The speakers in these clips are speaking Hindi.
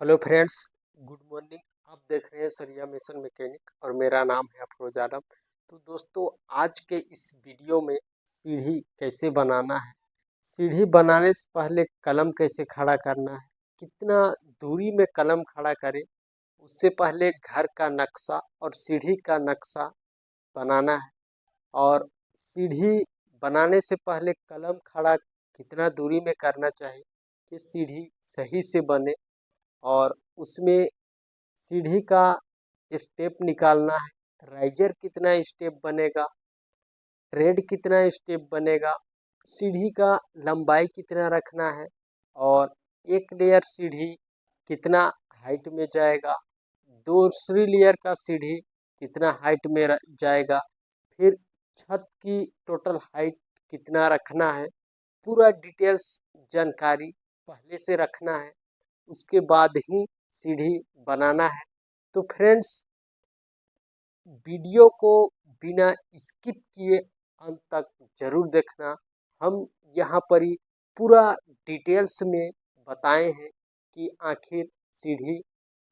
Hello friends, good morning. आप देख रहे हैं सरिया मिशन मैकेनिक और मेरा नाम है अफरोज आलम। तो दोस्तों, आज के इस वीडियो में सीढ़ी कैसे बनाना है, सीढ़ी बनाने से पहले कलम कैसे खड़ा करना है, कितना दूरी में कलम खड़ा करें, उससे पहले घर का नक्शा और सीढ़ी का नक्शा बनाना है। और सीढ़ी बनाने से पहले कलम खड़ा कितना दूरी में करना चाहिए कि सीढ़ी सही से बने। और उसमें सीढ़ी का स्टेप निकालना है, राइजर कितना स्टेप बनेगा, ट्रेड कितना स्टेप बनेगा, सीढ़ी का लंबाई कितना रखना है, और एक लेयर सीढ़ी कितना हाइट में जाएगा, दूसरी लेयर का सीढ़ी कितना हाइट में जाएगा, फिर छत की टोटल हाइट कितना रखना है, पूरा डिटेल्स जानकारी पहले से रखना है। उसके बाद ही सीढ़ी बनाना है। तो फ्रेंड्स, वीडियो को बिना स्किप किए अंत तक जरूर देखना। हम यहाँ पर ही पूरा डिटेल्स में बताए हैं कि आखिर सीढ़ी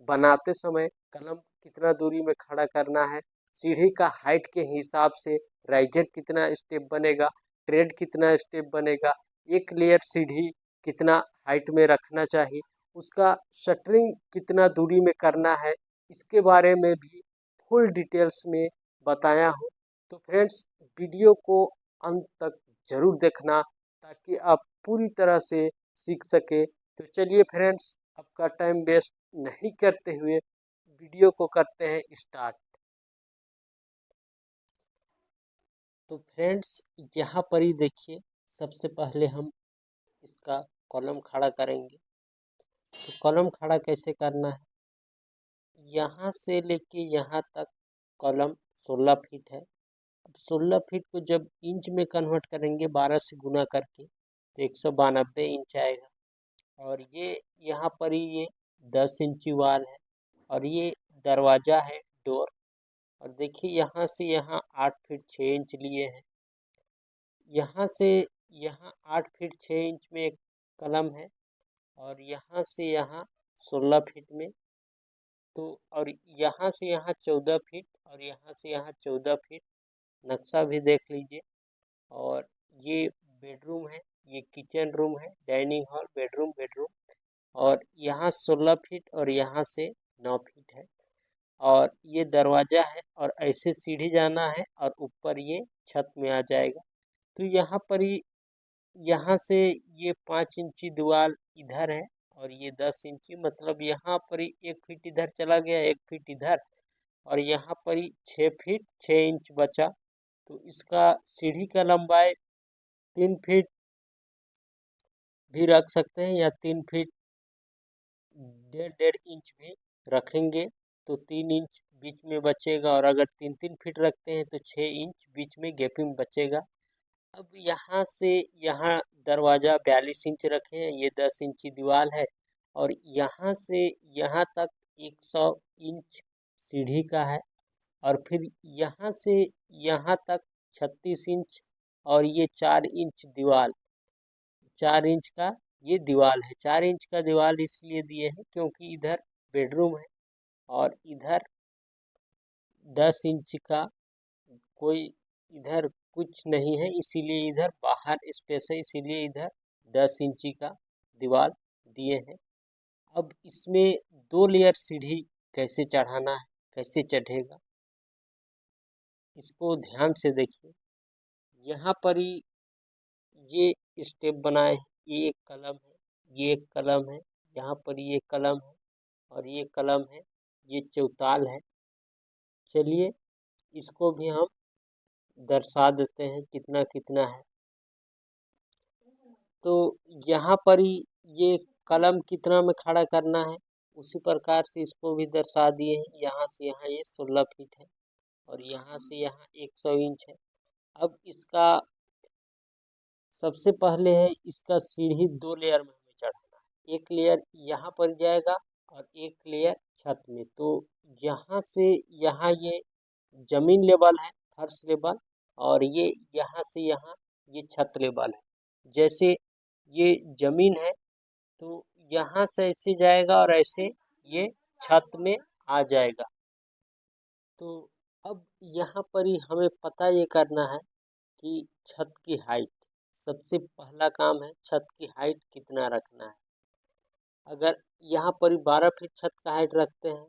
बनाते समय कलम कितना दूरी में खड़ा करना है, सीढ़ी का हाइट के हिसाब से राइजर कितना स्टेप बनेगा, ट्रेड कितना स्टेप बनेगा, एक लेयर सीढ़ी कितना हाइट में रखना चाहिए, उसका शटरिंग कितना दूरी में करना है, इसके बारे में भी फुल डिटेल्स में बताया हूँ। तो फ्रेंड्स, वीडियो को अंत तक जरूर देखना ताकि आप पूरी तरह से सीख सके। तो चलिए फ्रेंड्स, आपका टाइम वेस्ट नहीं करते हुए वीडियो को करते हैं स्टार्ट। तो फ्रेंड्स, यहाँ पर ही देखिए, सबसे पहले हम इसका कॉलम खड़ा करेंगे। तो कॉलम खड़ा कैसे करना है, यहाँ से लेके यहाँ तक कॉलम 16 फीट है। 16 फीट को जब इंच में कन्वर्ट करेंगे 12 से गुना करके तो 192 इंच आएगा। और ये यहाँ पर ही ये 10 इंची वाल है और ये दरवाजा है, डोर। और देखिए, यहाँ से यहाँ 8 फीट 6 इंच लिए हैं। यहाँ से यहाँ 8 फीट 6 इंच में एक कलम है और यहाँ से यहाँ 16 फीट में। तो और यहाँ से यहाँ 14 फीट और यहाँ से यहाँ 14 फीट। नक्शा भी देख लीजिए। और ये बेडरूम है, ये किचन रूम है, डाइनिंग हॉल, बेडरूम, बेडरूम। और यहाँ 16 फीट और यहाँ से 9 फीट है। और ये दरवाजा है और ऐसे सीढ़ी जाना है और ऊपर ये छत में आ जाएगा। तो यहाँ पर ही यहाँ से ये 5 इंची दीवार इधर है और ये 10 इंची, मतलब यहाँ पर ही 1 फीट इधर चला गया, 1 फीट इधर, और यहाँ पर ही 6 फीट 6 इंच बचा। तो इसका सीढ़ी का लंबाई 3 फीट भी रख सकते हैं या 3 फीट 1.5 इंच भी रखेंगे तो 3 इंच बीच में बचेगा। और अगर 3-3 फीट रखते हैं तो 6 इंच बीच में गैपिंग बचेगा। अब यहाँ से यहाँ दरवाज़ा 42 इंच रखे हैं, ये 10 इंची दीवार है। और यहाँ से यहाँ तक 100 इंच सीढ़ी का है। और फिर यहाँ से यहाँ तक 36 इंच और ये 4 इंच दीवार, 4 इंच का ये दीवार है। 4 इंच का दीवार इसलिए दिए हैं क्योंकि इधर बेडरूम है और इधर 10 इंच का कोई इधर कुछ नहीं है, इसीलिए इधर बाहर स्पेस है, इसीलिए इधर 10 इंची का दीवार दिए हैं। अब इसमें 2 लेयर सीढ़ी कैसे चढ़ाना है, कैसे चढ़ेगा, इसको ध्यान से देखिए। यहाँ पर ही ये स्टेप बनाए हैं, ये एक कलम है, ये एक कलम है, यहाँ पर ये कलम है और ये कलम है, ये चौताल है। चलिए, इसको भी हम दर्शा देते हैं कितना कितना है। तो यहाँ पर ही ये कलम कितना में खड़ा करना है, उसी प्रकार से इसको भी दर्शा दिए हैं। यहाँ से यहाँ ये 16 फीट है और यहाँ से यहाँ 100 इंच है। अब इसका सबसे पहले है, इसका सीढ़ी 2 लेयर में हमें चढ़ाना है। एक लेयर यहाँ पर जाएगा और एक लेयर छत में। तो यहाँ से यहाँ ये जमीन लेवल है, फर्श लेवल, और ये यहाँ से यहाँ ये छत लेवल है। जैसे ये जमीन है तो यहाँ से ऐसे जाएगा और ऐसे ये छत में आ जाएगा। तो अब यहाँ पर ही हमें पता ये करना है कि छत की हाइट, सबसे पहला काम है छत की हाइट कितना रखना है। अगर यहाँ पर ही 12 फीट छत का हाइट रखते हैं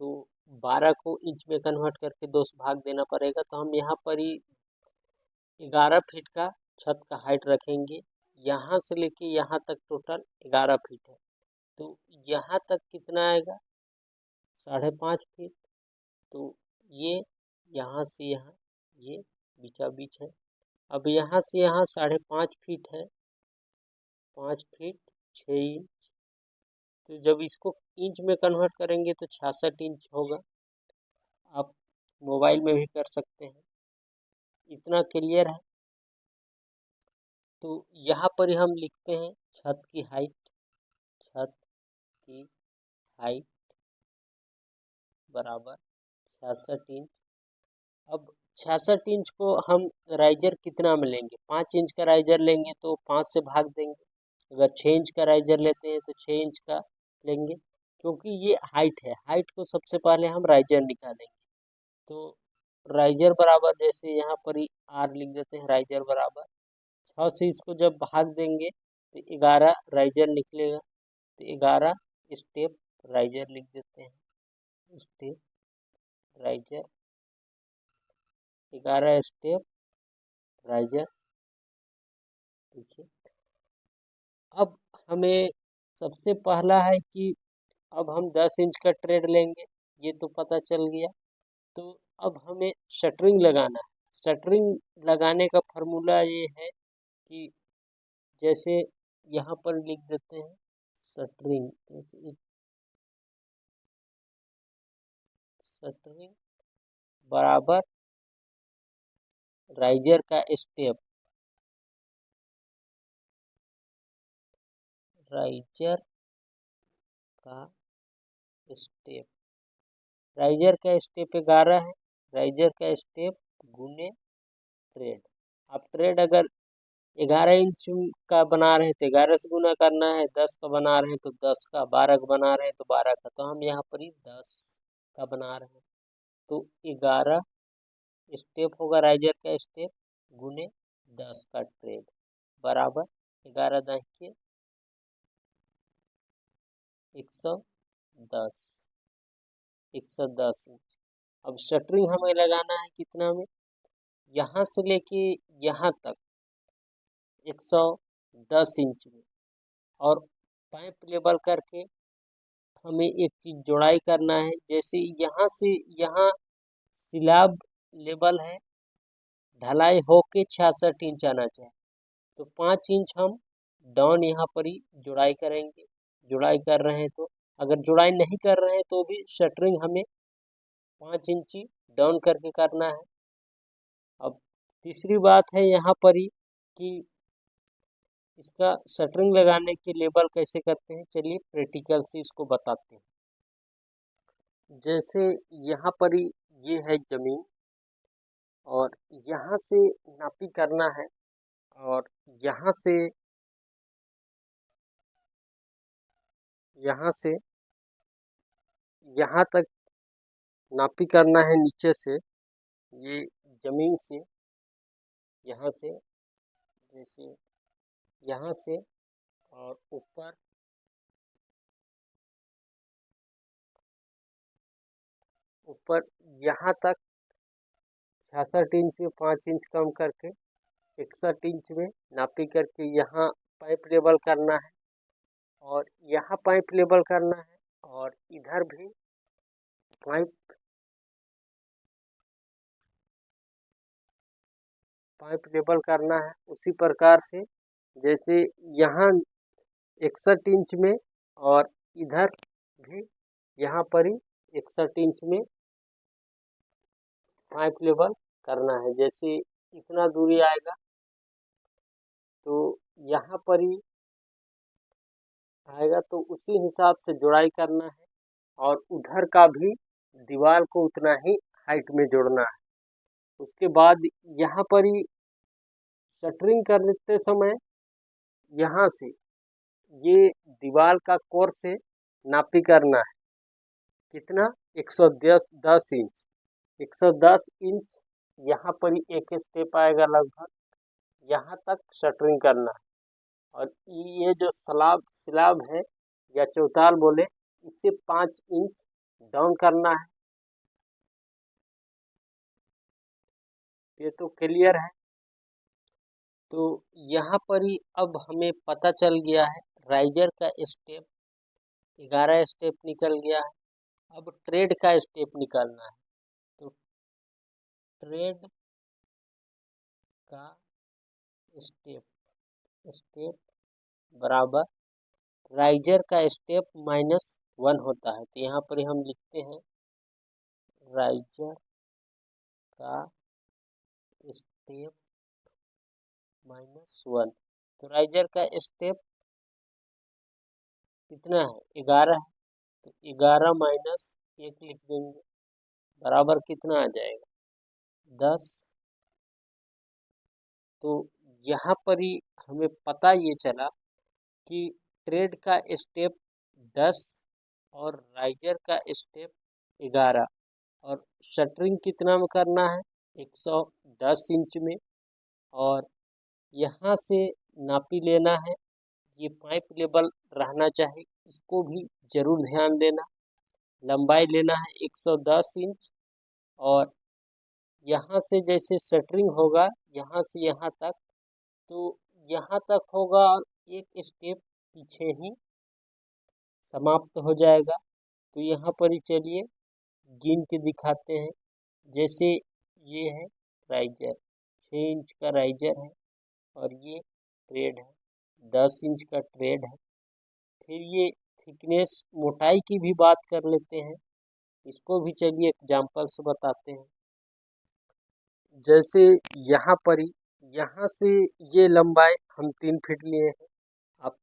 तो 12 को इंच में कन्वर्ट करके 2 से भाग देना पड़ेगा। तो हम यहाँ पर ही 11 फीट का छत का हाइट रखेंगे। यहाँ से लेके यहाँ तक टोटल 11 फीट है। तो यहाँ तक कितना आएगा, 5.5 फीट। तो ये यहाँ से यहाँ ये बीचा बीच है। अब यहाँ से यहाँ 5.5 फीट है, 5 फीट 6 इंच। तो जब इसको इंच में कन्वर्ट करेंगे तो 66 इंच होगा। आप मोबाइल में भी कर सकते हैं। इतना क्लियर है। तो यहाँ पर हम लिखते हैं छत की हाइट, छत की हाइट बराबर 66 इंच। अब 66 इंच को हम राइजर कितना में लेंगे, 5 इंच का राइजर लेंगे तो 5 से भाग देंगे। अगर 6 इंच का राइजर लेते हैं तो 6 इंच का लेंगे, क्योंकि ये हाइट है। हाइट को सबसे पहले हम राइजर निकालेंगे। तो राइजर बराबर, जैसे यहाँ पर ही आर लिख देते हैं, राइजर बराबर 6 से इसको जब भाग देंगे तो 11 राइजर निकलेगा। तो 11 स्टेप राइजर लिख देते हैं, स्टेप राइजर, 11 स्टेप राइजर। देखिए अब हमें सबसे पहला है कि अब हम 10 इंच का ट्रेड लेंगे, ये तो पता चल गया। तो अब हमें शटरिंग लगाना है। शटरिंग लगाने का फार्मूला ये है कि जैसे यहाँ पर लिख देते हैं शटरिंग, शटरिंग बराबर राइजर का स्टेप, राइजर का स्टेप, राइजर का स्टेप 11 है। राइजर का स्टेप गुने ट्रेड। आप ट्रेड अगर 11 इंच का बना रहे हैं तो 11 से गुना करना है, 10 का बना रहे हैं तो 10 का, 12 का बना रहे हैं तो 12 का। तो हम यहाँ पर ही 10 का बना रहे हैं। तो 11 स्टेप होगा राइजर का स्टेप गुने 10 का ट्रेड बराबर 11 दाई के 110, 110 इंच। अब शटरिंग हमें लगाना है कितना में, यहाँ से लेके यहाँ तक 110 इंच में। और पाइप लेवल करके हमें एक चीज जोड़ाई करना है। जैसे यहाँ से यहाँ स्लैब लेवल है, ढलाई होके 66 इंच आना चाहिए। तो 5 इंच हम डाउन यहाँ पर ही जुड़ाई करेंगे। जुड़ाई कर रहे हैं तो, अगर जुड़ाई नहीं कर रहे हैं तो भी शटरिंग हमें 5 इंची डाउन करके करना है। अब तीसरी बात है यहाँ पर ही कि इसका शटरिंग लगाने के लेबल कैसे करते हैं, चलिए प्रैक्टिकल से इसको बताते हैं। जैसे यहाँ पर ही ये है जमीन और यहाँ से नापी करना है और यहाँ से यहाँ तक नापी करना है। नीचे से ये जमीन से यहाँ से, जैसे यहाँ से और ऊपर यहाँ तक 66 इंच में 5 इंच कम करके 61 इंच में नापी करके यहाँ पाइप लेवल करना है और यहाँ पाइप लेवल करना है और इधर भी पाइप लेवल करना है। उसी प्रकार से जैसे यहाँ 61 इंच में और इधर भी यहाँ पर ही 61 इंच में पाइप लेवल करना है। जैसे इतना दूरी आएगा तो यहाँ पर ही आएगा, तो उसी हिसाब से जुड़ाई करना है और उधर का भी दीवार को उतना ही हाइट में जोड़ना है। उसके बाद यहाँ पर ही शटरिंग करते समय यहाँ से ये दीवार का कोर से नापी करना है। कितना? 110 इंच। 110 इंच यहाँ पर ही एक स्टेप आएगा लगभग, यहाँ तक शटरिंग करना है। और ये जो स्लाब है या चौताल बोले, इससे 5 इंच डाउन करना है। ये तो क्लियर है। तो यहाँ पर ही अब हमें पता चल गया है राइजर का स्टेप, 11 स्टेप निकल गया है। अब ट्रेड का स्टेप निकालना है। तो ट्रेड का स्टेप बराबर राइजर का स्टेप -1 होता है। तो यहाँ पर हम लिखते हैं राइजर का स्टेप -1। तो राइजर का स्टेप कितना है? 11 है। तो 11 माइनस 1 लिख देंगे, बराबर कितना आ जाएगा? 10। तो यहाँ पर ही हमें पता ये चला कि ट्रेड का स्टेप 10 और राइजर का स्टेप 11, और शटरिंग कितना में करना है? 110 इंच में। और यहाँ से नापी लेना है, ये पाइप लेवल रहना चाहिए, इसको भी जरूर ध्यान देना। लंबाई लेना है 110 इंच, और यहाँ से जैसे शटरिंग होगा यहाँ से यहाँ तक, तो यहाँ तक होगा और एक स्टेप पीछे ही समाप्त हो जाएगा। तो यहाँ पर ही चलिए गिन के दिखाते हैं। जैसे ये है राइजर, 6 इंच का राइजर है, और ये ट्रेड है, 10 इंच का ट्रेड है। फिर ये थिकनेस, मोटाई की भी बात कर लेते हैं, इसको भी चलिए एग्जाम्पल से बताते हैं। जैसे यहाँ पर ही, यहाँ से ये लंबाई हम 3 फीट लिए हैं, आप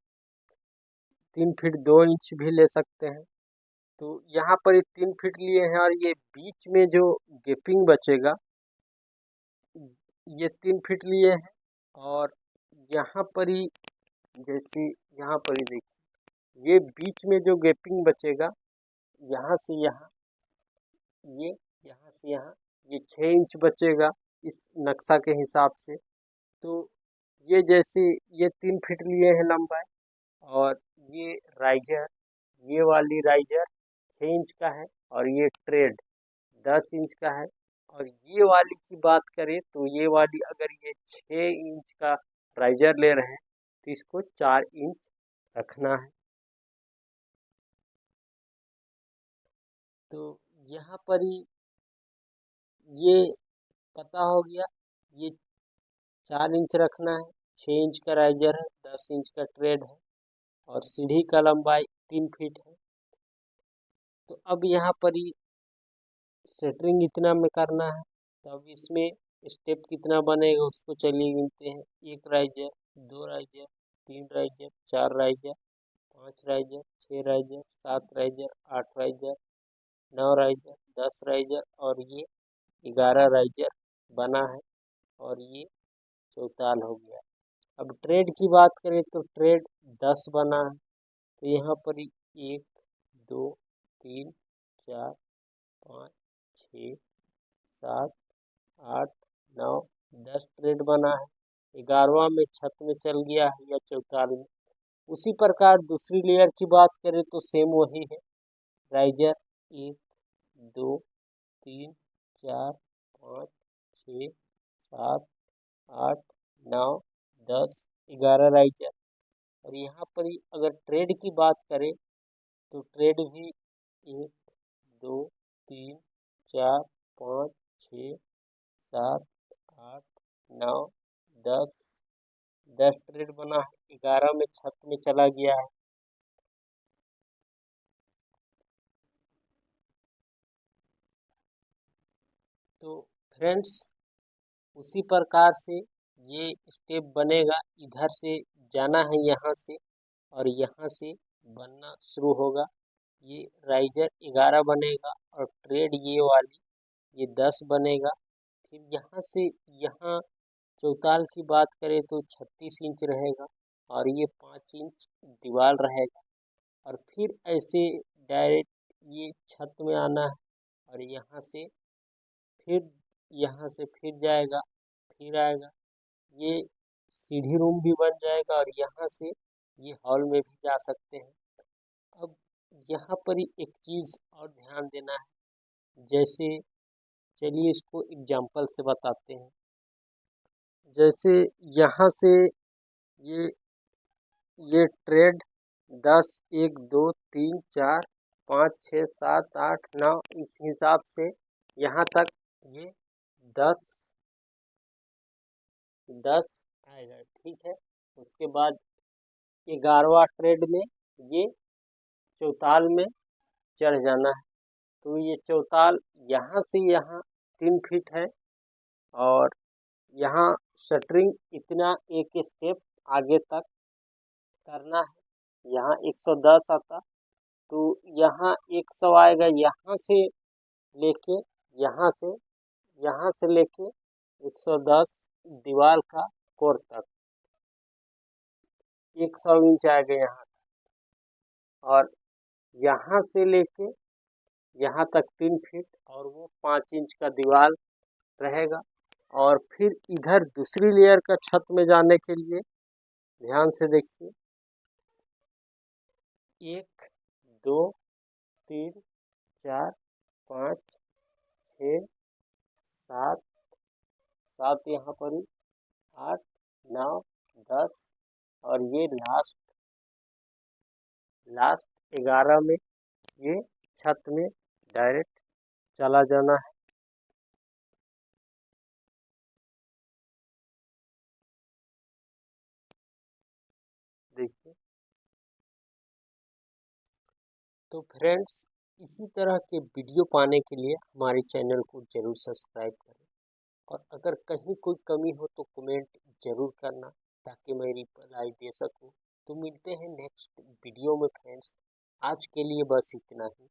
3 फीट 2 इंच भी ले सकते हैं। तो यहाँ पर ये 3 फीट लिए हैं, और ये बीच में जो गैपिंग बचेगा, ये 3 फीट लिए हैं। और यहाँ पर ही, जैसे यहाँ पर ही देखिए, ये बीच में जो गैपिंग बचेगा, यहाँ से यहाँ, ये यहाँ से यहाँ, ये 6 इंच बचेगा इस नक्शा के हिसाब से। तो ये जैसे ये 3 फीट लिए हैं लंबाई, और ये राइजर, ये वाली राइजर 6 इंच का है, और ये ट्रेड 10 इंच का है। और ये वाली की बात करें तो ये वाली, अगर ये 6 इंच का राइजर ले रहे हैं तो इसको 4 इंच रखना है। तो यहाँ पर ही ये पता हो गया, ये 4 इंच रखना है, 6 इंच का राइजर है, 10 इंच का ट्रेड है, और सीढ़ी का लंबाई 3 फीट है। तो अब यहाँ पर ही सेटरिंग इतना में करना है, तो अब इसमें स्टेप कितना बनेगा उसको चलिए गिनते हैं। 1 riser, 2 riser, 3 riser, 4 riser, 5 riser, 6 riser, 7 riser, 8 riser, 9 riser, 10 riser, और ये 11 राइजर बना है, और ये चौताल हो गया। अब ट्रेड की बात करें तो ट्रेड 10 बना है। तो यहाँ पर 1, 2, 3, 4, 5, 6, 7, 8, 9, 10 ट्रेड बना है। 11वां में छत में चल गया है या चौताल में। उसी प्रकार दूसरी लेयर की बात करें तो सेम वही है। Riser 1, 2, 3, 4, 5, 6, 7, 8, 9, 10, 11 riser. और यहाँ पर ही अगर ट्रेड की बात करें तो ट्रेड भी 1, 2, 3, 4, 5, 6, 7, 8, 9, 10, 10 ट्रेड बना है। 11 में छत में चला गया है। तो फ्रेंड्स, उसी प्रकार से ये स्टेप बनेगा। इधर से जाना है यहाँ से, और यहाँ से बनना शुरू होगा। ये राइजर 11 बनेगा, और ट्रेड ये वाली ये 10 बनेगा। फिर यहाँ से यहाँ चौताल की बात करें तो 36 इंच रहेगा। और ये 5 इंच दीवार रहेगा। और फिर ऐसे डायरेक्ट ये छत में आना है और यहाँ से फिर जाएगा, फिर आएगा। ये सीढ़ी रूम भी बन जाएगा और यहाँ से ये हॉल में भी जा सकते हैं। अब यहाँ पर ही एक चीज़ और ध्यान देना है, जैसे चलिए इसको एग्जाम्पल से बताते हैं। जैसे यहाँ से ये ट्रेड 10, 1, 2, 3, 4, 5, 6, 7, 8, 9 इस हिसाब से यहाँ तक ये 10 आएगा, ठीक है। उसके बाद 11वां ट्रेड में ये चौताल में चढ़ जाना है। तो ये चौताल यहाँ से यहाँ 3 फीट है और यहाँ शटरिंग इतना एक स्टेप आगे तक करना है। यहाँ 110 आता, तो यहाँ 100 आएगा। यहाँ से लेके 110 दीवार का कोर तक 100 इंच आएगा यहाँ, और यहाँ से लेके यहाँ तक 3 फीट और वो 5 इंच का दीवार रहेगा। और फिर इधर दूसरी लेयर का छत में जाने के लिए ध्यान से देखिए, 1, 2, 3, 4, 5, 6, 7 यहाँ पर ही, 8, 9, 10 और ये लास्ट 11 में ये छत में डायरेक्ट चला जाना है। देखिए, तो फ्रेंड्स इसी तरह के वीडियो पाने के लिए हमारे चैनल को जरूर सब्सक्राइब करें, और अगर कहीं कोई कमी हो तो कमेंट जरूर करना ताकि मैं रिप्लाई दे सकूं। तो मिलते हैं नेक्स्ट वीडियो में फ्रेंड्स, आज के लिए बस इतना ही।